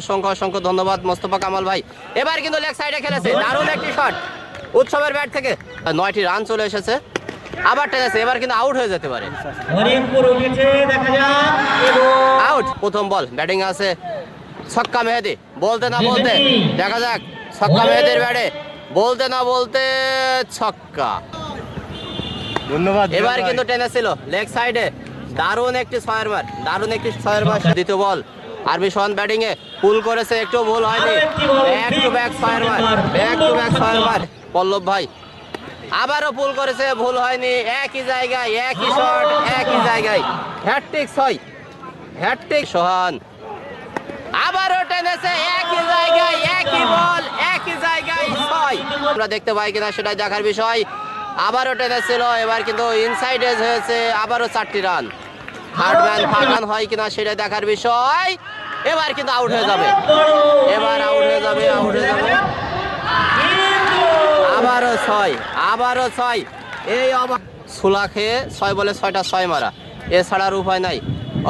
অসংখ্য অসংখ্য ধন্যবাদ মোস্তফা কামাল ভাই। এবার কিন্তু লেগ সাইডে খেলেছে, দারুণ একটি শট উৎসবের ব্যাট থেকে। 9টি রান চলে এসেছে, আবার টেনেছে, এবার কিন্তু আউট হয়ে যেতে পারে। আউট। প্রথম বল, ব্যাটিং আছে ছক্কা মেহেদি, বলতে না বলতে দেখা যাক ছক্কা মেহেদির ব্যাটে, বলতে না বলতে ছক্কা। ধন্যবাদ। এবার কিন্তু টেনেছিল লেগ সাইডে, দারুণ একটি ছয়ের মার, দারুণ একটি ছয়ের মার। দ্বিতীয় বল, আরবি সোহান ব্যাটিং এ পুল করেছে, একটু ভুল হয়নি, ব্যাক টু ব্যাক ছয়ের মার, ব্যাক টু ব্যাক ছয়ের মার। পল্লব ভাই আবারও পুল করেছে, ভুল হয়নি, একই জায়গায় একই শট, একই জায়গায় হ্যাটট্রিক ছয়, হ্যাটট্রিক। সোহান আবারও টেনেছে, একই জায়গায় একই বল, একই জায়গায় ছয়। আমরা দেখতে পাই কিনা সেটাই দেখার বিষয়। আবারও টেনেছিল, এবার কিন্তু ইনসাইড এজ হয়েছে, আবারও 4টি রান। থার্ড ম্যান ফাঁকান হয় কিনা সেটা দেখার বিষয়। এবার কিন্তু আউট হয়ে যাবে, এবার আউট হয়ে যাবে, আউট হয়ে যাবে। আবারও ছয়, আবারও ছয়। এই সুলা খেয়ে 6 বলে 6টা 6 মারা, এছাড়ার উপায় নাই।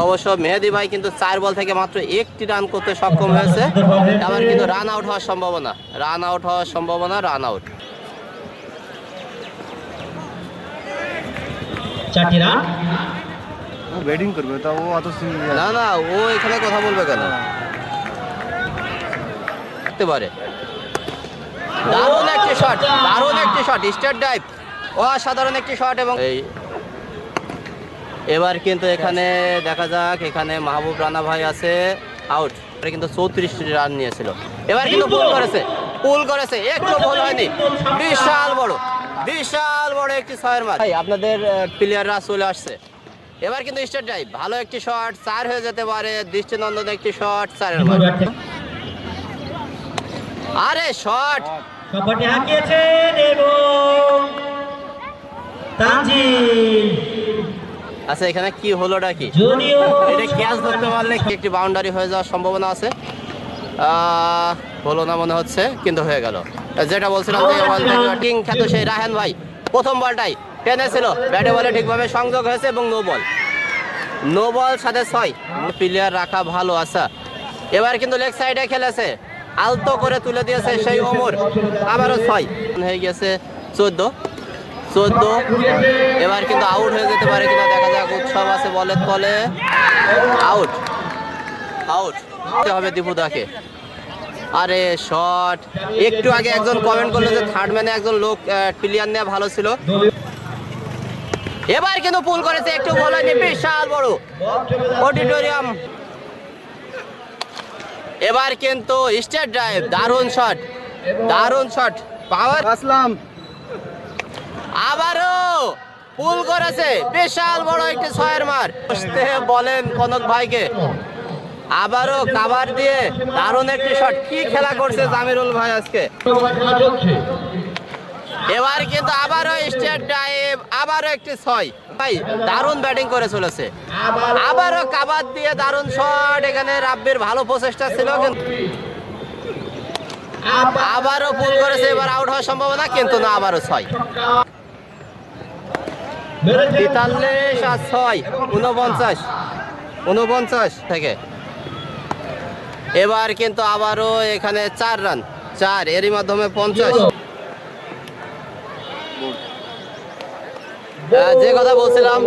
অবশ্য মেহেদি ভাই কিন্তু 4 বল থেকে মাত্র 1টি রান করতে সক্ষম হয়েছে। আবার কিন্তু রান আউট হওয়ার সম্ভাবনা, রান আউট হওয়ার সম্ভাবনা, রান আউট। 4টি রান। ব্যাটিং করবে তা ও অত না না, ও এখানে কথা বলবে কেন? করতে পারে। দারুণ একটি শট, দারুণ একটি শট, স্টেট ডাইভ, অসাধারণ একটি শট। এবং এবার কিন্তু এখানে দেখা যাক, এখানে মাহবুব রানা ভাই আছে, আউট। কিন্তু 34টি রান নিয়েছিল, এবার কিন্তু পুল করেছে, পুল করেছে, একটু ভুল হয়নি, বিশাল বড়, বিশাল বড় একটি ছয়ের মার। ভাই আপনাদের প্লেয়াররা চলে আসছে, এবার কিন্তু স্টেট ড্রাইভ, ভালো একটি শট, 4 হয়ে যেতে পারে, দৃষ্টিনন্দন একটি শট, 4-এর মার। আরে শট, সপাটে হাঁকিয়েছেন এবং তানজিল। আচ্ছা এখানে কি হলোটা কি? জুনিয়র এটা ক্যাচ ধরতে পারলে একটি বাউন্ডারি হয়ে যাওয়ার সম্ভাবনা আছে। হলো না মনে হচ্ছে, কিন্তু হয়ে গেল। যেটা বলছিলাম যে ব্যাটিং খ্যাত সেই রায়হান ভাই প্রথম বলটাই টেনেছিল, ব্যাটে বলে ঠিকভাবে সংযোগ হয়েছে এবং নো বল, নো বল সাথে 6। প্লেয়ার রাখা ভালো। আচ্ছা এবার কিন্তু লেগ সাইডে খেলেছে, আলতো করে তুলে দিয়েছে সেই ওমর, আবারও 6 হয়ে গেছে, 14। এবার কিন্তু আউট হয়ে যেতে পারে কিনা দেখা যাক। উৎসব আছে বলের তলে, আউট, আউট হবে দীপুদাকে। আরে শট, একটু আগে একজন কমেন্ট করলো যে থার্ড ম্যানে একজন লোক প্লেয়ার নেওয়া ভালো ছিল। এবার কিন্তু পুল করেছে, একটু বল হয়নি, বিশাল বড় অডিটোরিয়াম। এবার কিন্তু স্টেট ড্রাইভ, দারুণ শট, দারুণ শট, পাওয়ার আসলাম। আবারও পুল করেছে, বিশাল বড় একটি 6-এর মার। বলেন কনক ভাইকে, আবারও কাভার দিয়ে দারুণ একটি শট। কি খেলা করছে জামিরুল ভাই আজকে। এবার কিন্তু আবারও স্টেট ড্রাইভ, আবারও একটি 6। ভাই দারুণ ব্যাটিং করে চলেছে, আবারও কাভার দিয়ে দারুণ শট। এখানে রাব্বির ভালো প্রচেষ্টা ছিল, কিন্তু আবারও পুল করেছে, এবার আউট হওয়ার সম্ভাবনা, কিন্তু না, আবারও 6। 43 আর 6, 49 থেকে। এবার কিন্তু আবারও এখানে 4 রান, 4, এরই মাধ্যমে 50। যে কথা বলছিলাম,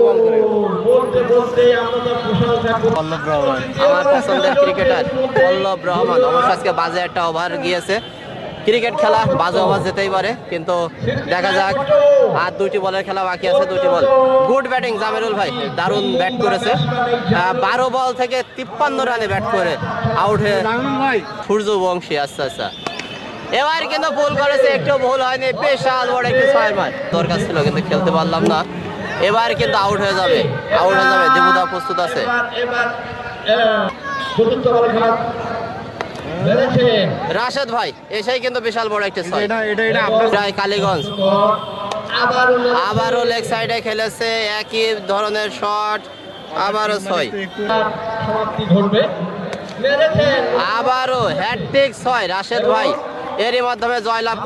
আমার পছন্দের ক্রিকেটার পল্লব রহমান, অবশ্য আজকে বাজে একটা ওভার গিয়েছে। ক্রিকেট খেলা বাজে ওভার যেতেই পারে, কিন্তু দেখা যাক। আর 2টি বলের খেলা বাকি আছে, 2টি বল। গুড ব্যাটিং জামিরুল ভাই, দারুণ ব্যাট করেছে। 12 বল থেকে 53 রানে ব্যাট করে আউট হয়ে সূর্যবংশী। আচ্ছা আচ্ছা, এবার কিন্তু পুল করেছে, একটু ভুল হয়নি, বিশাল বড় একটি 6 মার। দরকার ছিল কিন্তু খেলতে পারলাম না। এবার কিন্তু আউট হয়ে যাবে, আউট হয়ে যাবে। দীপুদা প্রস্তুত আছে। রাশেদ ভাই এসেই কিন্তু বিশাল বড় একটি 6। কালীগঞ্জ আবারও লেগ সাইডে খেলেছে, একই ধরনের শট, আবারও 6, আবারও হ্যাটট্রিক 6 রাশেদ ভাই। এরই মাধ্যমে জয়লাভ।